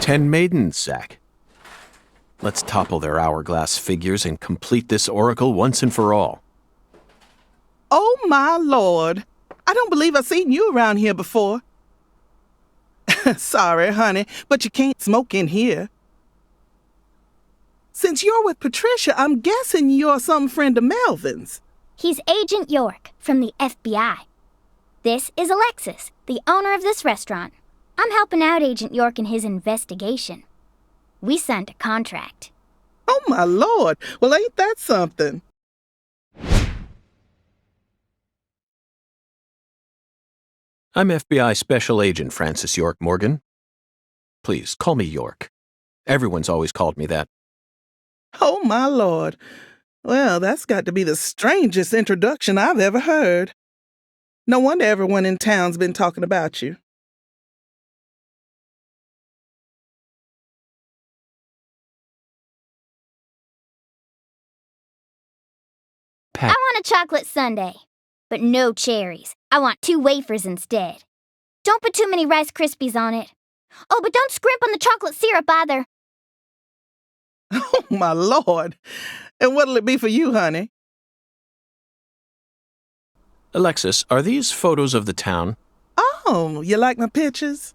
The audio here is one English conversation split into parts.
10 maidens, Zach. Let's topple their hourglass figures and complete this oracle once and for all. Oh, my Lord. I don't believe I've seen you around here before. Sorry, honey, but you can't smoke in here. Since you're with Patricia, I'm guessing you're some friend of Melvin's. He's Agent York from the FBI. This is Alexis, the owner of this restaurant. I'm helping out Agent York in his investigation. We signed a contract. Oh, my Lord. Well, ain't that something? I'm FBI Special Agent Francis York Morgan. Please, call me York. Everyone's always called me that. Oh, my Lord. Well, that's got to be the strangest introduction I've ever heard. No wonder everyone in town's been talking about you. Pat. I want a chocolate sundae, but no cherries. I want 2 wafers instead. Don't put too many Rice Krispies on it. Oh, but don't scrimp on the chocolate syrup either. Oh, my Lord. And what'll it be for you, honey? Alexis, are these photos of the town? Oh, you like my pictures?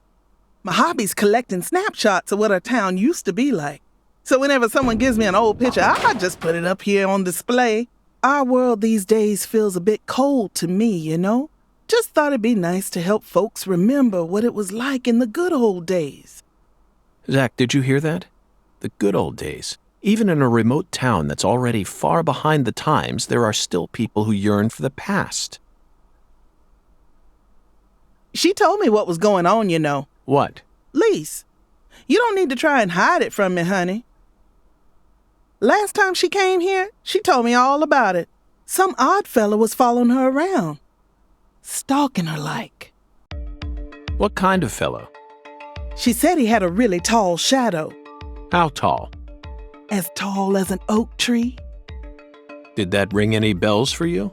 My hobby's collecting snapshots of what our town used to be like. So whenever someone gives me an old picture, I just put it up here on display. Our world these days feels a bit cold to me, you know? Just thought it'd be nice to help folks remember what it was like in the good old days. Zach, did you hear that? The good old days. Even in a remote town that's already far behind the times, there are still people who yearn for the past. She told me what was going on, you know. What? Lise, you don't need to try and hide it from me, honey. Last time she came here, she told me all about it. Some odd fella was following her around, stalking her like. What kind of fellow? She said he had a really tall shadow. How tall? As tall as an oak tree. Did that ring any bells for you?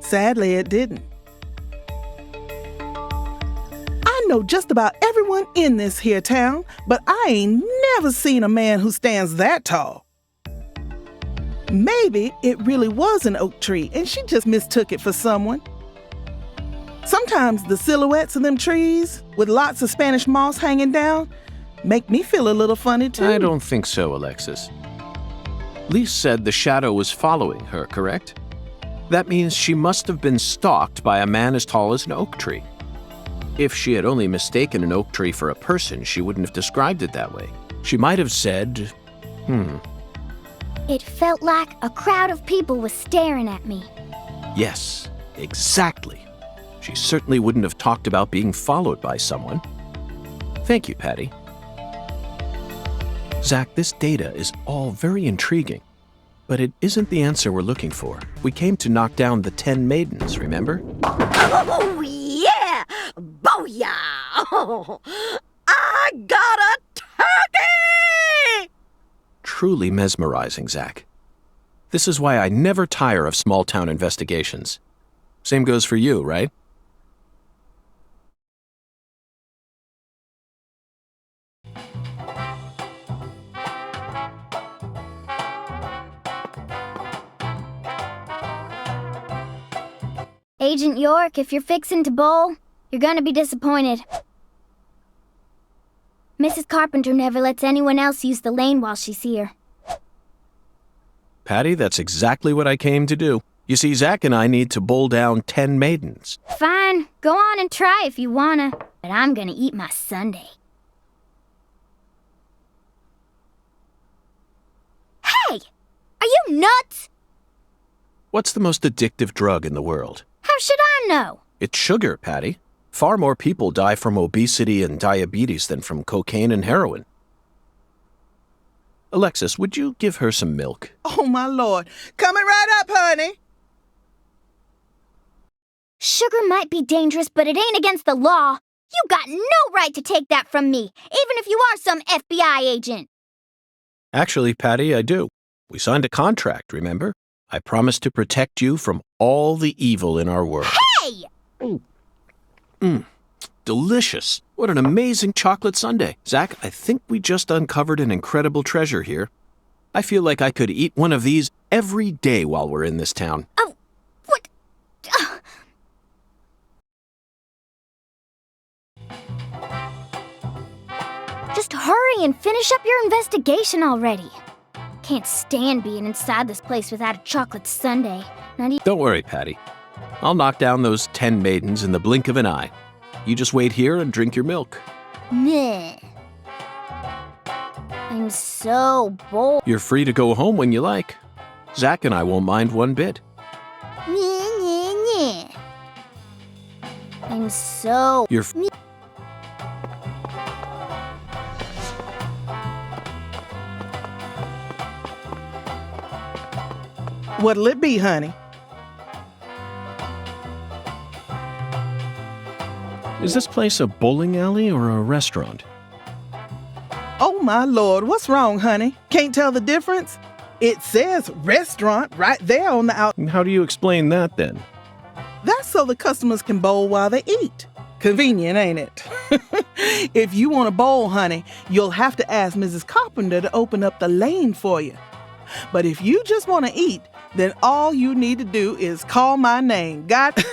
Sadly, it didn't. I know just about everyone in this here town, but I ain't never seen a man who stands that tall. Maybe it really was an oak tree and she just mistook it for someone. Sometimes the silhouettes of them trees, with lots of Spanish moss hanging down, make me feel a little funny too. I don't think so, Alexis. Lise said the shadow was following her, correct? That means she must have been stalked by a man as tall as an oak tree. If she had only mistaken an oak tree for a person, she wouldn't have described it that way. She might have said, It felt like a crowd of people was staring at me. Yes, exactly. She certainly wouldn't have talked about being followed by someone. Thank you, Patty. Zach, this data is all very intriguing, but it isn't the answer we're looking for. We came to knock down the 10 maidens, remember? Oh, yeah! Booyah! Oh, I got a turkey! Truly mesmerizing, Zach. This is why I never tire of small-town investigations. Same goes for you, right? Agent York, if you're fixing to bowl, you're gonna be disappointed. Mrs. Carpenter never lets anyone else use the lane while she's here. Patty, that's exactly what I came to do. You see, Zach and I need to bowl down 10 maidens. Fine, go on and try if you wanna, but I'm gonna eat my sundae. Hey! Are you nuts? What's the most addictive drug in the world? How should I know? It's sugar, Patty. Far more people die from obesity and diabetes than from cocaine and heroin. Alexis, would you give her some milk? Oh, my Lord. Coming right up, honey. Sugar might be dangerous, but it ain't against the law. You got no right to take that from me, even if you are some FBI agent. Actually, Patty, I do. We signed a contract, remember? I promised to protect you from all the evil in our world. Hey! delicious. What an amazing chocolate sundae. Zach, I think we just uncovered an incredible treasure here. I feel like I could eat one of these every day while we're in this town. Oh, what? Just hurry and finish up your investigation already. Can't stand being inside this place without a chocolate sundae. Not even. Don't worry, Patty. I'll knock down those 10 maidens in the blink of an eye. You just wait here and drink your milk. Meh. I'm so bored. You're free to go home when you like. Zach and I won't mind one bit. I'm so. You're. What'll it be, honey? Is this place a bowling alley or a restaurant? Oh, my Lord, what's wrong, honey? Can't tell the difference? It says restaurant right there on the out. How do you explain that then? That's so the customers can bowl while they eat. Convenient, ain't it? If you want to bowl, honey, you'll have to ask Mrs. Carpenter to open up the lane for you. But if you just want to eat, then all you need to do is call my name. Got?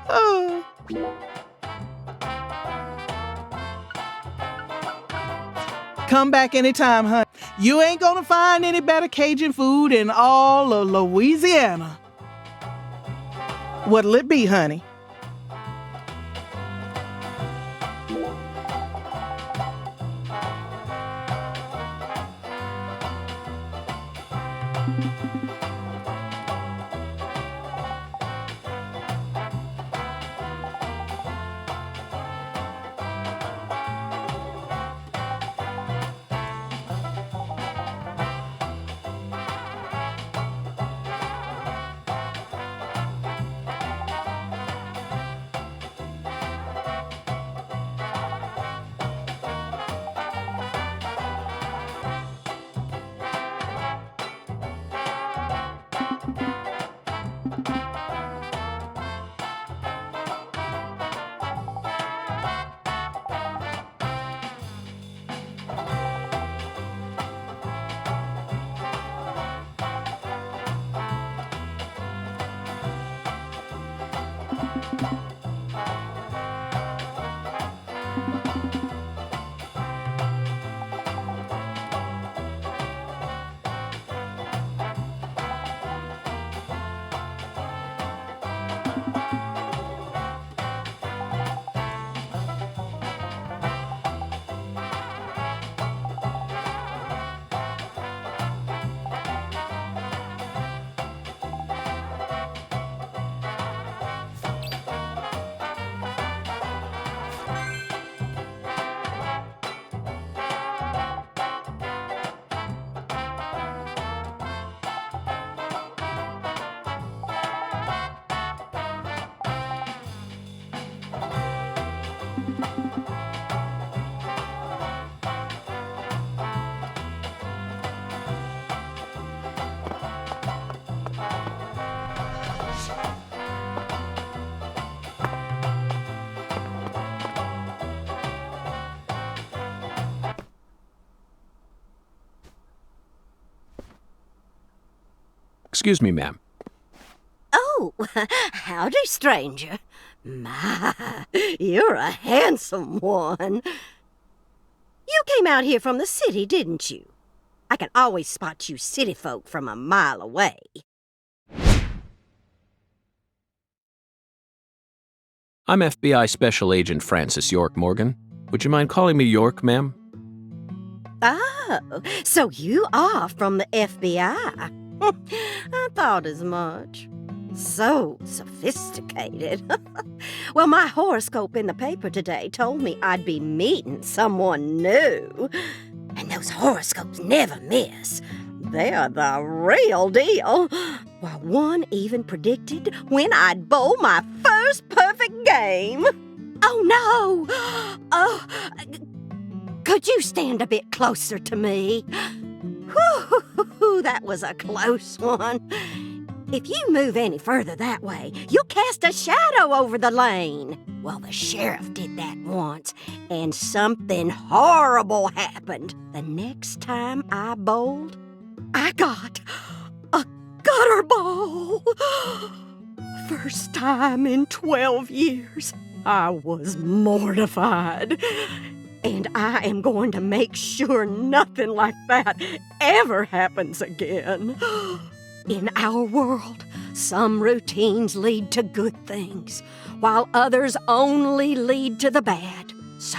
Oh. Come back anytime, honey. You ain't gonna find any better Cajun food in all of Louisiana. What'll it be, honey? Excuse me, ma'am. Oh, howdy, stranger. My, you're a handsome one. You came out here from the city, didn't you? I can always spot you city folk from a mile away. I'm FBI Special Agent Francis York Morgan. Would you mind calling me York, ma'am? Oh, so you are from the FBI. I thought as much. So sophisticated. Well, my horoscope in the paper today told me I'd be meeting someone new. And those horoscopes never miss. They're the real deal. Well, one even predicted when I'd bowl my first perfect game. Oh, no! Oh, could you stand a bit closer to me? Whew, that was a close one. If you move any further that way, you'll cast a shadow over the lane. Well, the sheriff did that once, and something horrible happened. The next time I bowled, I got a gutter ball. First time in 12 years. I was mortified. And I am going to make sure nothing like that ever happens again. In our world, some routines lead to good things, while others only lead to the bad. So,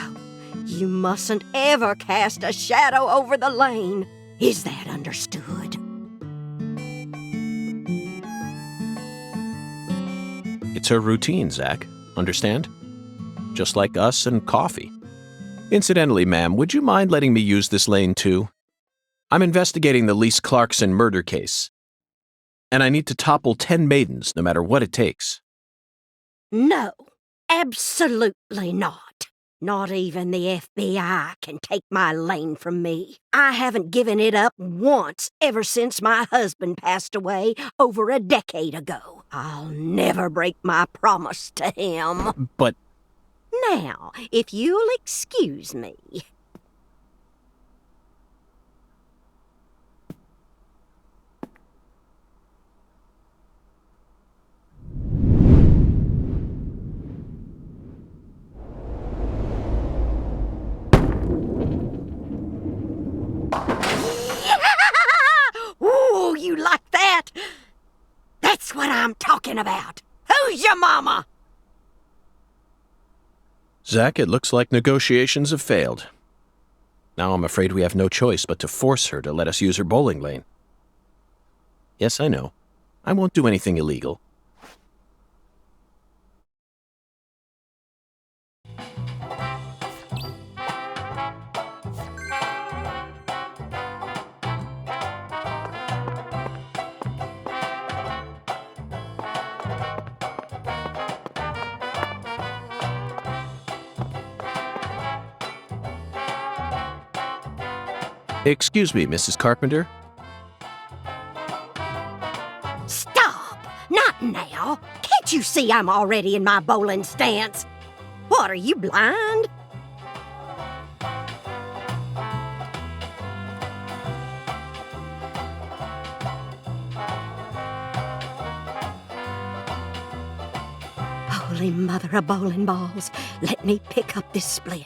you mustn't ever cast a shadow over the lane. Is that understood? It's her routine, Zach. Understand? Just like us and coffee. Incidentally, ma'am, would you mind letting me use this lane too? I'm investigating the Lise Clarkson murder case, and I need to topple 10 maidens no matter what it takes. No, absolutely not. Not even the FBI can take my lane from me. I haven't given it up once ever since my husband passed away over a decade ago. I'll never break my promise to him. But Now, if you'll excuse me. Ooh, you like that? That's what I'm talking about. Who's your mama? Zach, it looks like negotiations have failed. Now I'm afraid we have no choice but to force her to let us use her bowling lane. Yes, I know. I won't do anything illegal. Excuse me, Mrs. Carpenter. Stop! Not now! Can't you see I'm already in my bowling stance? What, are you blind? Holy mother of bowling balls, let me pick up this split.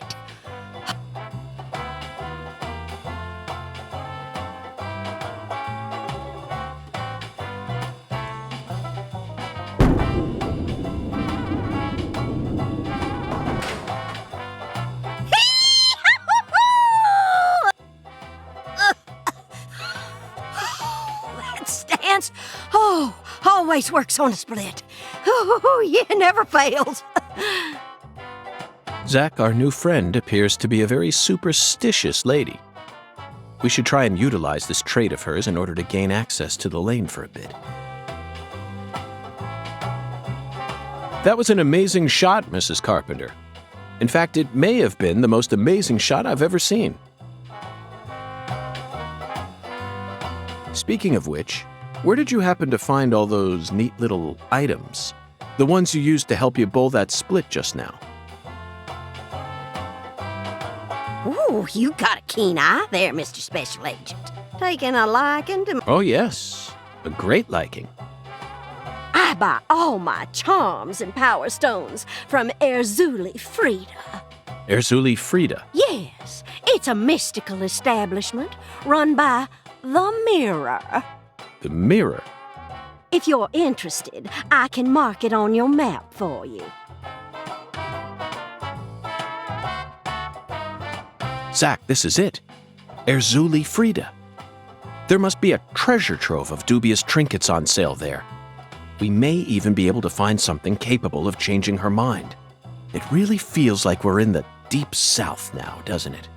That stance, always works on a split. Oh, yeah, never fails. Zach, our new friend, appears to be a very superstitious lady. We should try and utilize this trait of hers in order to gain access to the lane for a bit. That was an amazing shot, Mrs. Carpenter. In fact, it may have been the most amazing shot I've ever seen. Speaking of which, where did you happen to find all those neat little items? The ones you used to help you bowl that split just now. Ooh, you got a keen eye there, Mr. Special Agent. Taking a liking to... Oh yes, a great liking. I buy all my charms and power stones from Erzuli Frida. Erzuli Frida. Yes, it's a mystical establishment run by the Mirror. The Mirror. If you're interested, I can mark it on your map for you. Zach, this is it. Erzuli Frida. There must be a treasure trove of dubious trinkets on sale there. We may even be able to find something capable of changing her mind. It really feels like we're in the deep south now, doesn't it?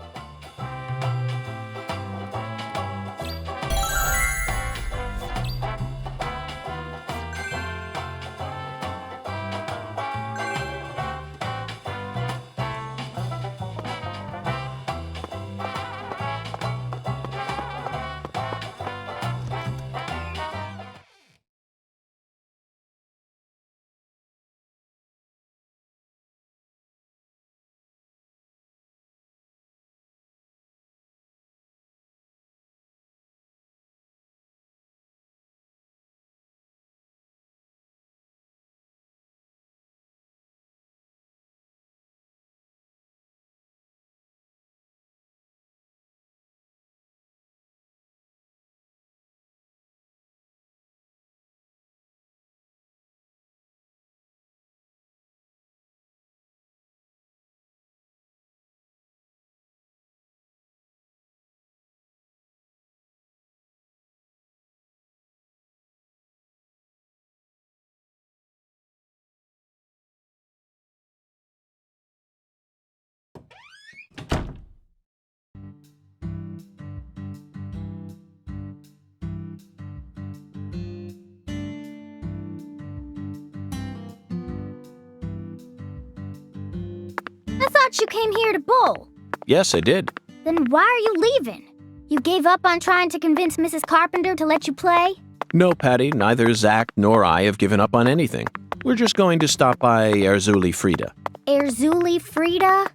I thought you came here to bowl. Yes, I did. Then why are you leaving? You gave up on trying to convince Mrs. Carpenter to let you play? No, Patty, neither Zach nor I have given up on anything. We're just going to stop by Erzuli Frida. Erzuli Frida?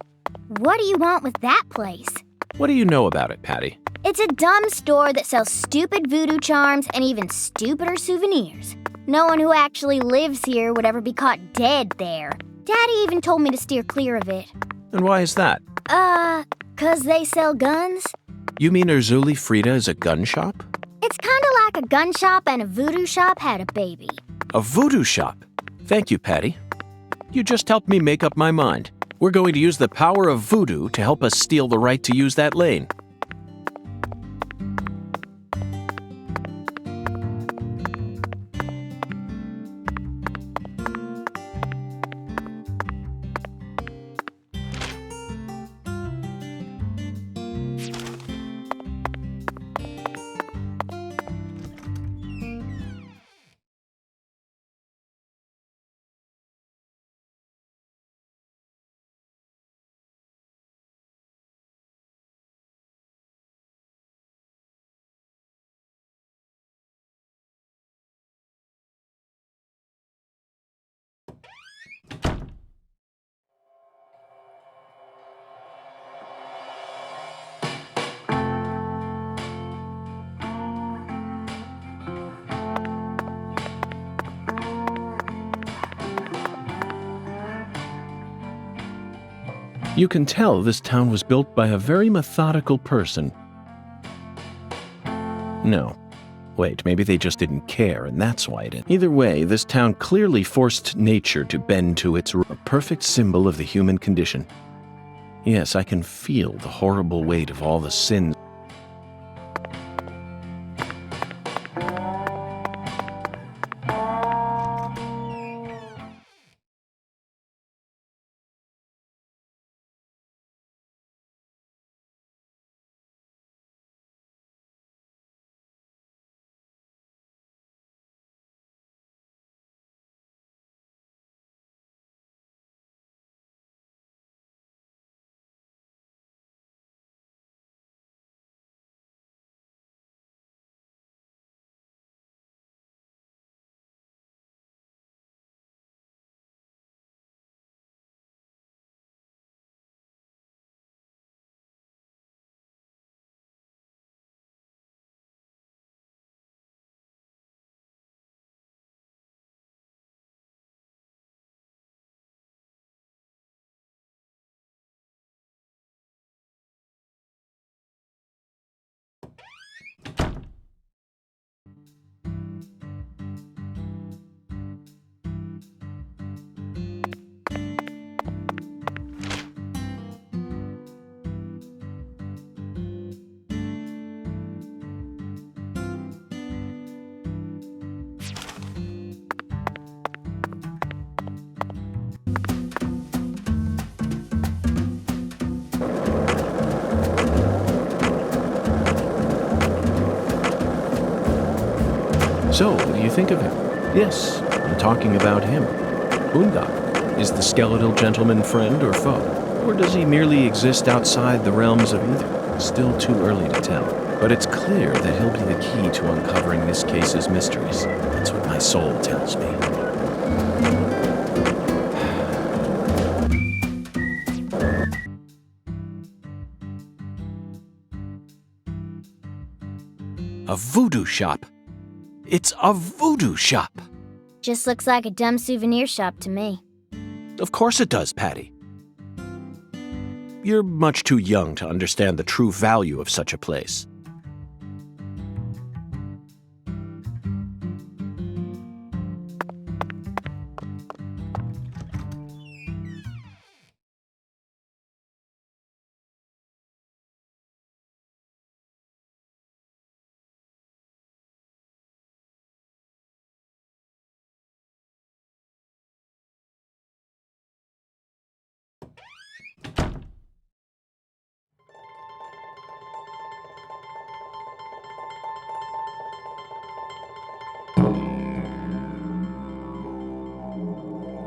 What do you want with that place? What do you know about it, Patty? It's a dumb store that sells stupid voodoo charms and even stupider souvenirs. No one who actually lives here would ever be caught dead there. Daddy even told me to steer clear of it. And why is that? 'Cause they sell guns? You mean Erzuli Frida is a gun shop? It's kinda like a gun shop and a voodoo shop had a baby. A voodoo shop? Thank you, Patty. You just helped me make up my mind. We're going to use the power of voodoo to help us steal the right to use that lane. You can tell this town was built by a very methodical person. No. Wait, maybe they just didn't care, and that's why it didn't. Either way, this town clearly forced nature to bend to its a perfect symbol of the human condition. Yes, I can feel the horrible weight of all the sins. So, what do you think of him? Yes, I'm talking about him. Boondock. Is the skeletal gentleman friend or foe? Or does he merely exist outside the realms of either? Still too early to tell. But it's clear that he'll be the key to uncovering this case's mysteries. That's what my soul tells me. A voodoo shop. It's a voodoo shop. Just looks like a dumb souvenir shop to me. Of course it does, Patty. You're much too young to understand the true value of such a place.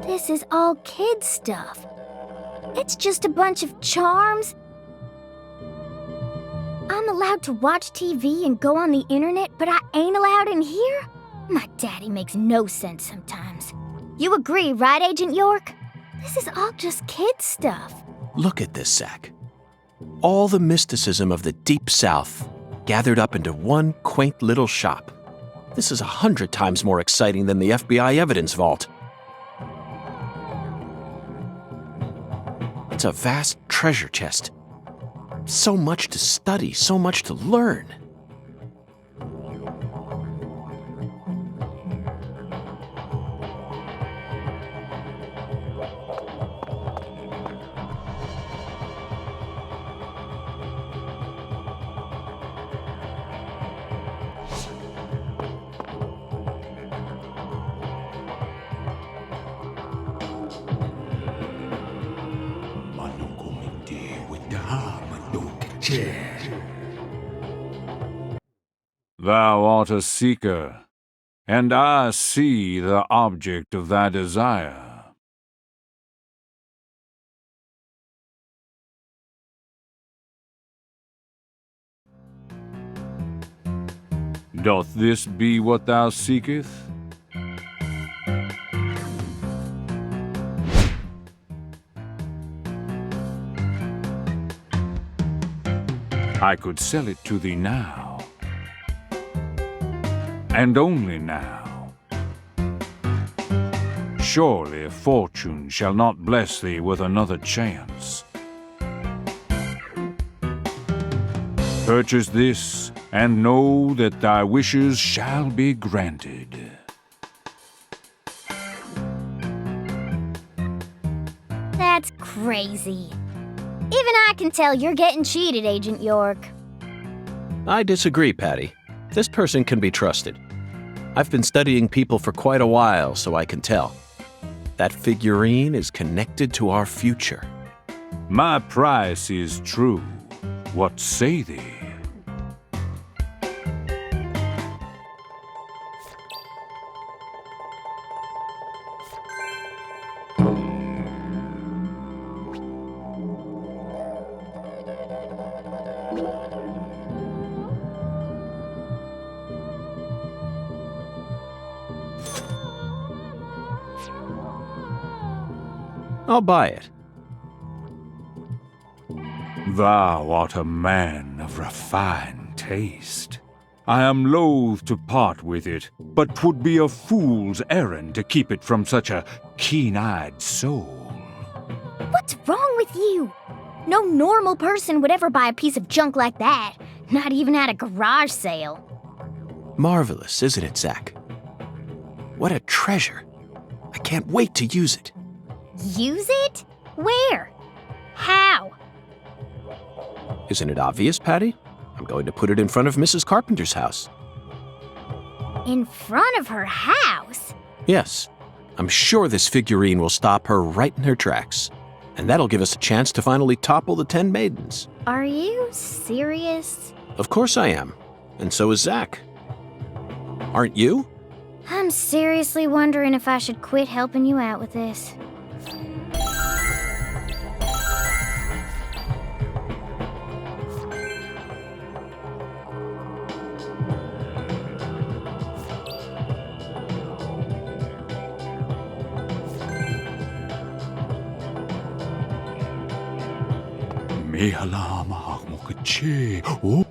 This is all kid stuff. It's just a bunch of charms. I'm allowed to watch TV and go on the internet, but I ain't allowed in here? My daddy makes no sense sometimes. You agree, right, Agent York? This is all just kid stuff. Look at this, Zach. All the mysticism of the Deep South gathered up into one quaint little shop. This is 100 times more exciting than the FBI evidence vault. It's a vast treasure chest. So much to study, so much to learn. Thou art a seeker, and I see the object of thy desire. Doth this be what thou seekest? I could sell it to thee now. And only now. Surely fortune shall not bless thee with another chance. Purchase this, and know that thy wishes shall be granted. That's crazy. Even I can tell you're getting cheated, Agent York. I disagree, Patty. This person can be trusted. I've been studying people for quite a while, so I can tell. That figurine is connected to our future. My price is true. What say thee? I'll buy it. Thou art a man of refined taste. I am loath to part with it, but 'twould be a fool's errand to keep it from such a keen-eyed soul. What's wrong with you? No normal person would ever buy a piece of junk like that, not even at a garage sale. Marvelous, isn't it, Zach? What a treasure. I can't wait to use it. Use it? Where? How? Isn't it obvious, Patty? I'm going to put it in front of Mrs. Carpenter's house. In front of her house? Yes. I'm sure this figurine will stop her right in her tracks. And that'll give us a chance to finally topple the 10 maidens. Are you serious? Of course I am. And so is Zach. Aren't you? I'm seriously wondering if I should quit helping you out with this. Oh.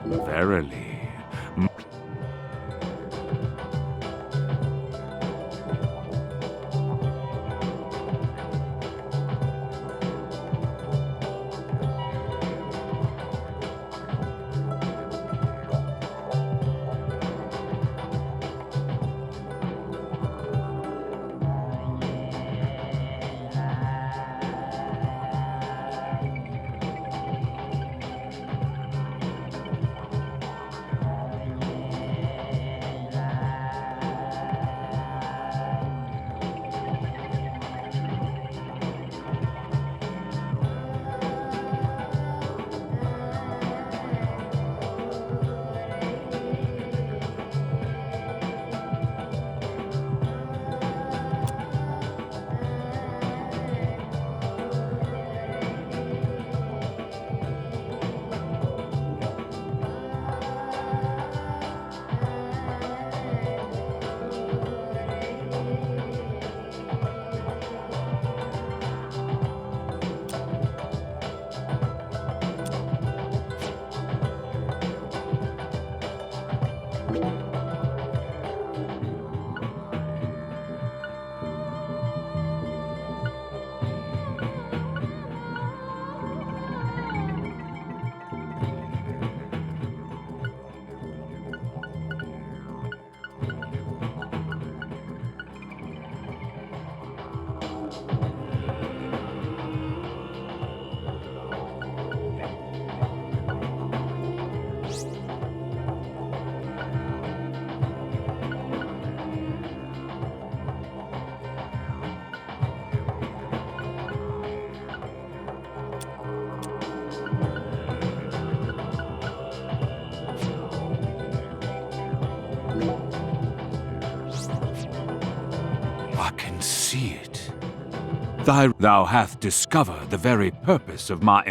Verily. I can see it. Thou hath discovered the very purpose of my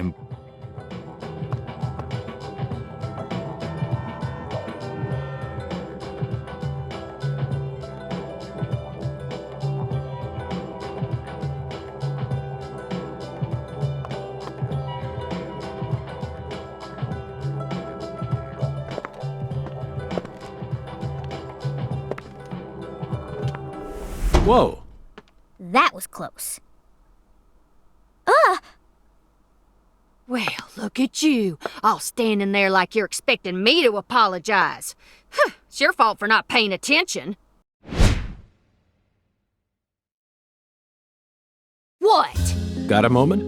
Whoa. That was close. Well, look at you, all standing there like you're expecting me to apologize. Huh, it's your fault for not paying attention. What? Got a moment?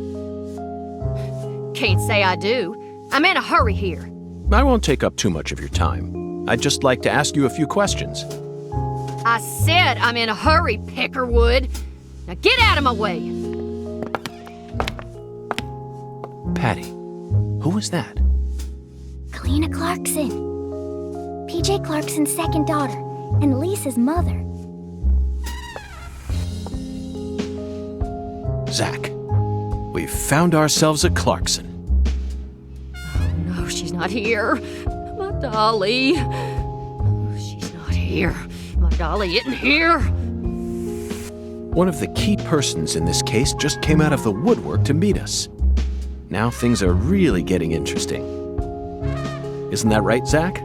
Can't say I do. I'm in a hurry here. I won't take up too much of your time. I'd just like to ask you a few questions. I said I'm in a hurry, Peckerwood. Now get out of my way. Patty, who was that? Kalina Clarkson. PJ Clarkson's second daughter, and Lisa's mother. Zach, we've found ourselves a Clarkson. No, she's not here. My dolly. She's not here. My dolly isn't here. One of the key persons in this case just came out of the woodwork to meet us. Now things are really getting interesting. Isn't that right, Zach?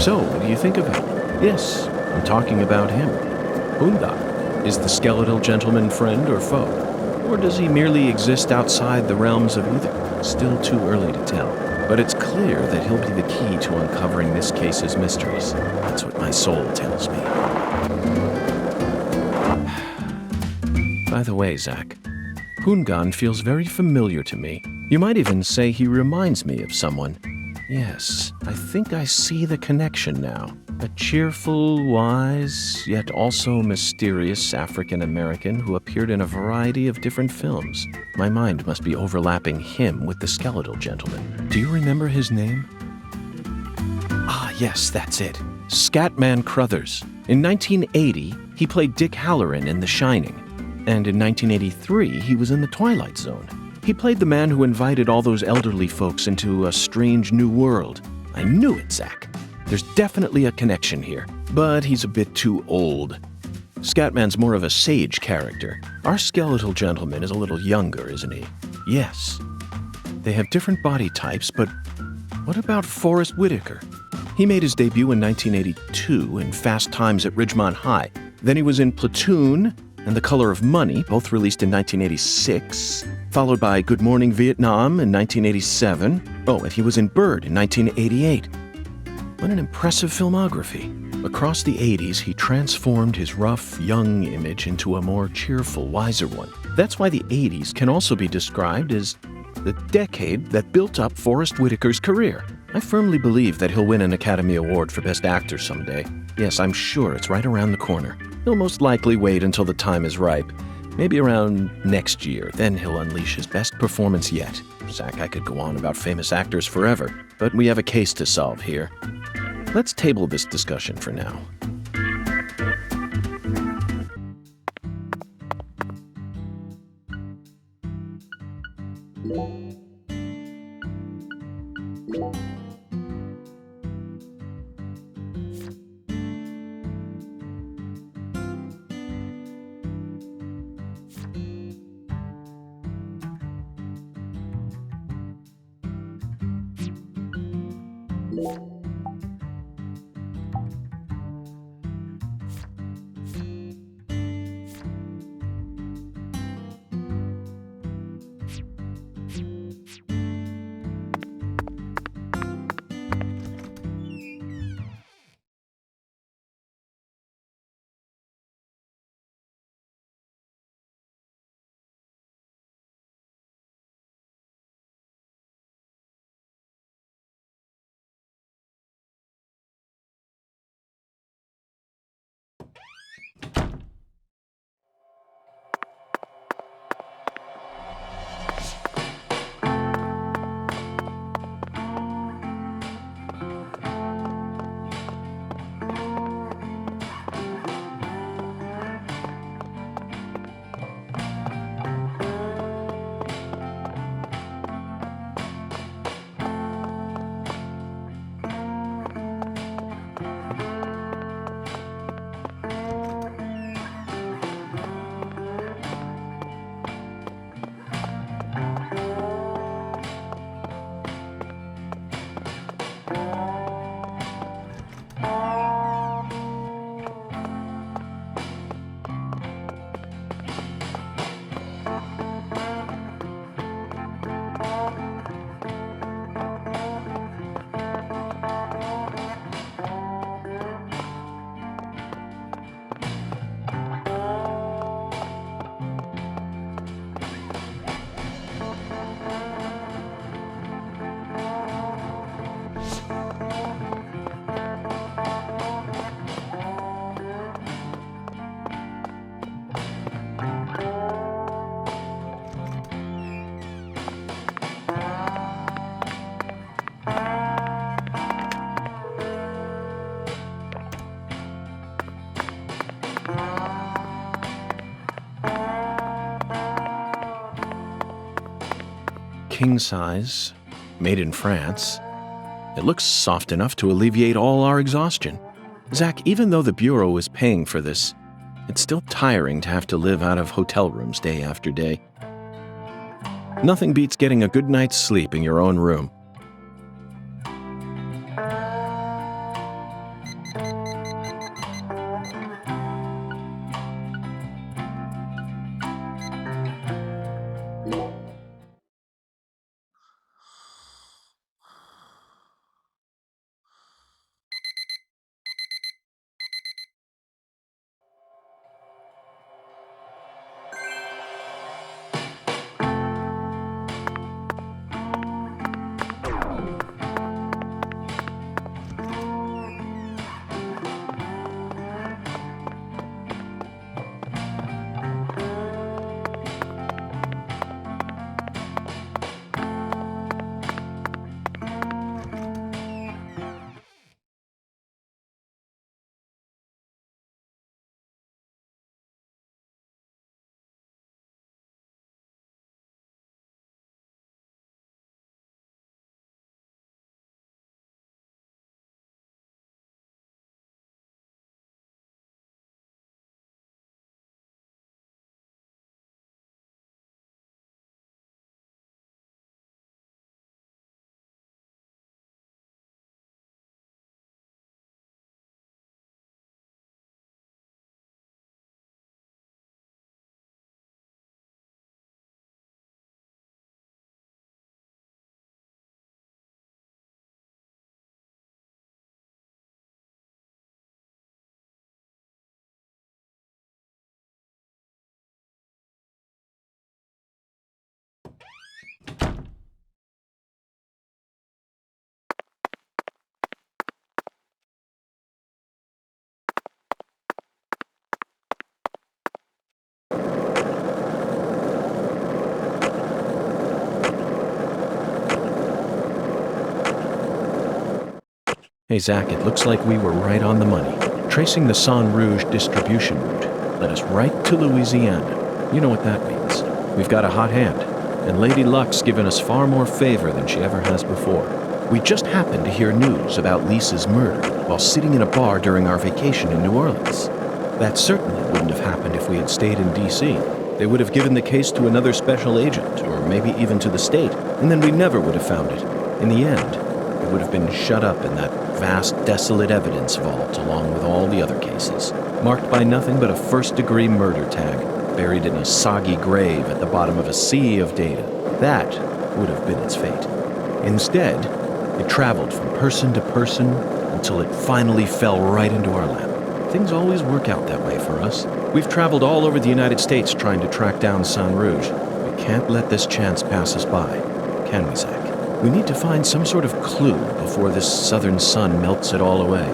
So, what do you think of him? Yes, I'm talking about him. Hundan. Is the skeletal gentleman friend or foe? Or does he merely exist outside the realms of either? Still too early to tell. But it's clear that he'll be the key to uncovering this case's mysteries. That's what my soul tells me. By the way, Zach, Hungan feels very familiar to me. You might even say he reminds me of someone. Yes, I think I see the connection now. A cheerful, wise, yet also mysterious African-American who appeared in a variety of different films. My mind must be overlapping him with the skeletal gentleman. Do you remember his name? Ah, yes, that's it. Scatman Crothers. In 1980, he played Dick Halloran in The Shining. And in 1983, he was in The Twilight Zone. He played the man who invited all those elderly folks into a strange new world. I knew it, Zach. There's definitely a connection here, but he's a bit too old. Scatman's more of a sage character. Our skeletal gentleman is a little younger, isn't he? Yes. They have different body types, but what about Forrest Whitaker? He made his debut in 1982 in Fast Times at Ridgemont High. Then he was in Platoon and The Color of Money, both released in 1986, followed by Good Morning Vietnam in 1987. Oh, and he was in Bird in 1988. What an impressive filmography. Across the 80s, he transformed his rough, young image into a more cheerful, wiser one. That's why the 80s can also be described as the decade that built up Forrest Whitaker's career. I firmly believe that he'll win an Academy Award for Best Actor someday. Yes, I'm sure it's right around the corner. He'll most likely wait until the time is ripe. Maybe around next year, then he'll unleash his best performance yet. Zach, I could go on about famous actors forever, but we have a case to solve here. Let's table this discussion for now. King size, made in France. It looks soft enough to alleviate all our exhaustion. Zach, even though the Bureau is paying for this, it's still tiring to have to live out of hotel rooms day after day. Nothing beats getting a good night's sleep in your own room. Hey, Zach, it looks like we were right on the money. Tracing the San Rouge distribution route led us right to Louisiana. You know what that means. We've got a hot hand, and Lady Luck's given us far more favor than she ever has before. We just happened to hear news about Lisa's murder while sitting in a bar during our vacation in New Orleans. That certainly wouldn't have happened if we had stayed in D.C. They would have given the case to another special agent, or maybe even to the state, and then we never would have found it. In the end, it would have been shut up in that vast, desolate evidence vault along with all the other cases, marked by nothing but a first-degree murder tag, buried in a soggy grave at the bottom of a sea of data. That would have been its fate. Instead, it traveled from person to person until it finally fell right into our lap. Things always work out that way for us. We've traveled all over the United States trying to track down San Rouge. We can't let this chance pass us by, can we, Zach? We need to find some sort of clue before this southern sun melts it all away.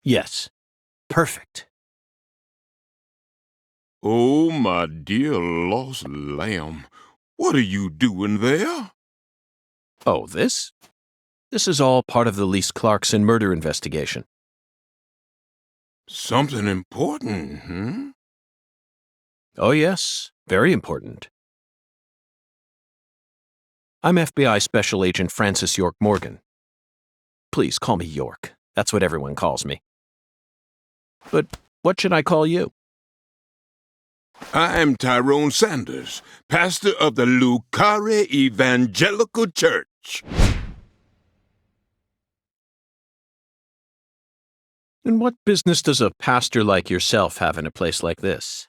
Yes. Perfect. Oh, my dear lost lamb, what are you doing there? Oh, this? This is all part of the Lise Clarkson murder investigation. Something important, hmm? Oh, yes. Very important. I'm FBI Special Agent Francis York Morgan. Please call me York. That's what everyone calls me. But what should I call you? I'm Tyrone Sanders, pastor of the Carré Evangelical Church. And what business does a pastor like yourself have in a place like this?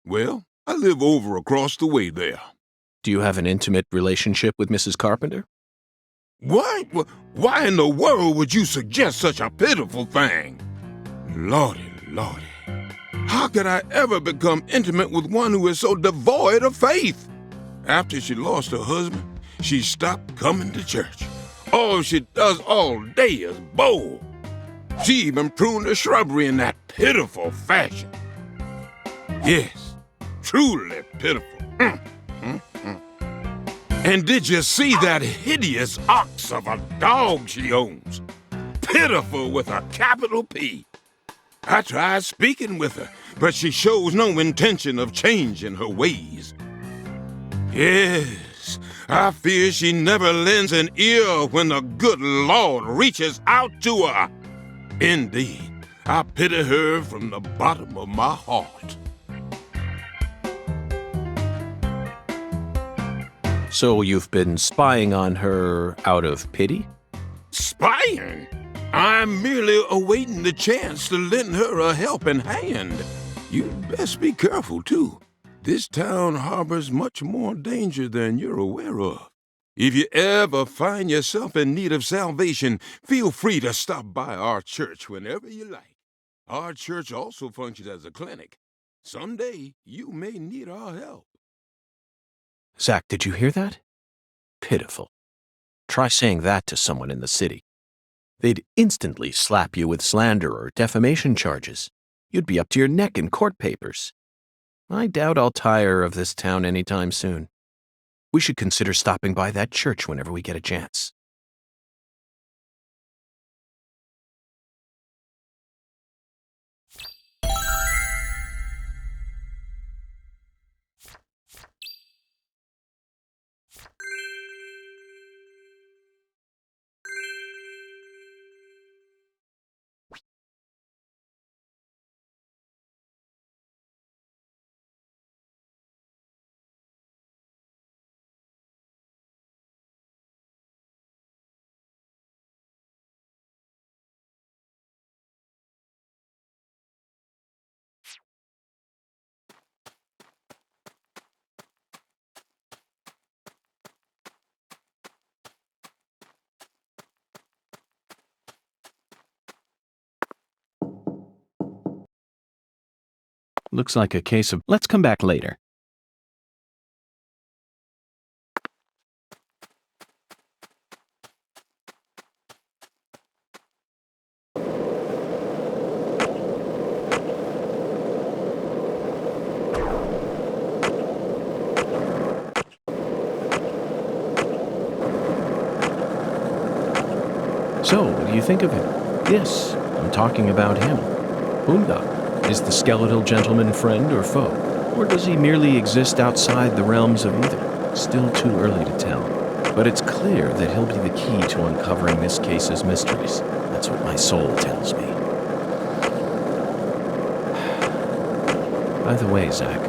Well, I live over across the way there. Do you have an intimate relationship with Mrs. Carpenter? Why? Why in the world would you suggest such a pitiful thing? Lordy, Lordy. How could I ever become intimate with one who is so devoid of faith? After she lost her husband, she stopped coming to church. All she does all day is bowl. She even pruned the shrubbery in that pitiful fashion. Yes, truly pitiful. And did you see that hideous ox of a dog she owns? Pitiful with a capital P. I tried speaking with her, but she shows no intention of changing her ways. Yes, I fear she never lends an ear when the good Lord reaches out to her. Indeed, I pity her from the bottom of my heart. So you've been spying on her out of pity? Spying? I'm merely awaiting the chance to lend her a helping hand. You'd best be careful, too. This town harbors much more danger than you're aware of. If you ever find yourself in need of salvation, feel free to stop by our church whenever you like. Our church also functions as a clinic. Someday, you may need our help. Zach, did you hear that? Pitiful. Try saying that to someone in the city. They'd instantly slap you with slander or defamation charges. You'd be up to your neck in court papers. I doubt I'll tire of this town anytime soon. We should consider stopping by that church whenever we get a chance. Looks like a case of, let's come back later. So, what do you think of him? Yes, I'm talking about him. Hunga. Is the skeletal gentleman friend or foe? Or does he merely exist outside the realms of either? Still too early to tell. But it's clear that he'll be the key to uncovering this case's mysteries. That's what my soul tells me. By the way, Zach,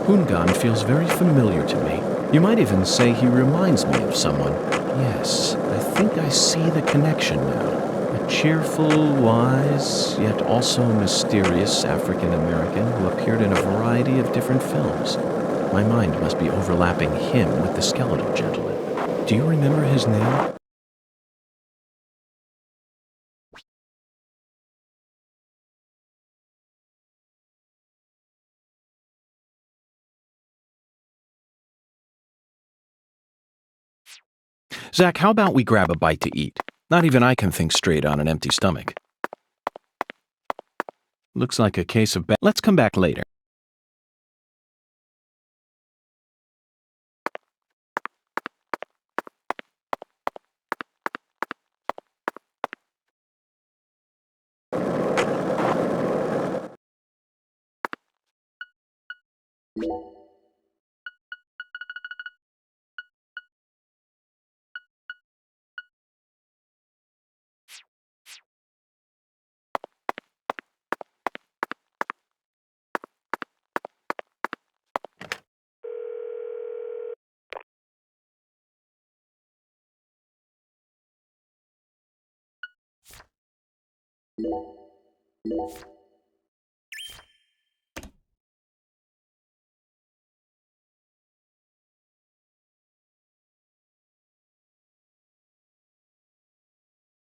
Hungan feels very familiar to me. You might even say he reminds me of someone. Yes, I think I see the connection now. A cheerful, wise, yet also mysterious African-American who appeared in a variety of different films. My mind must be overlapping him with the skeletal gentleman. Do you remember his name? Zach, how about we grab a bite to eat? Not even I can think straight on an empty stomach. Looks like a case of let's come back later.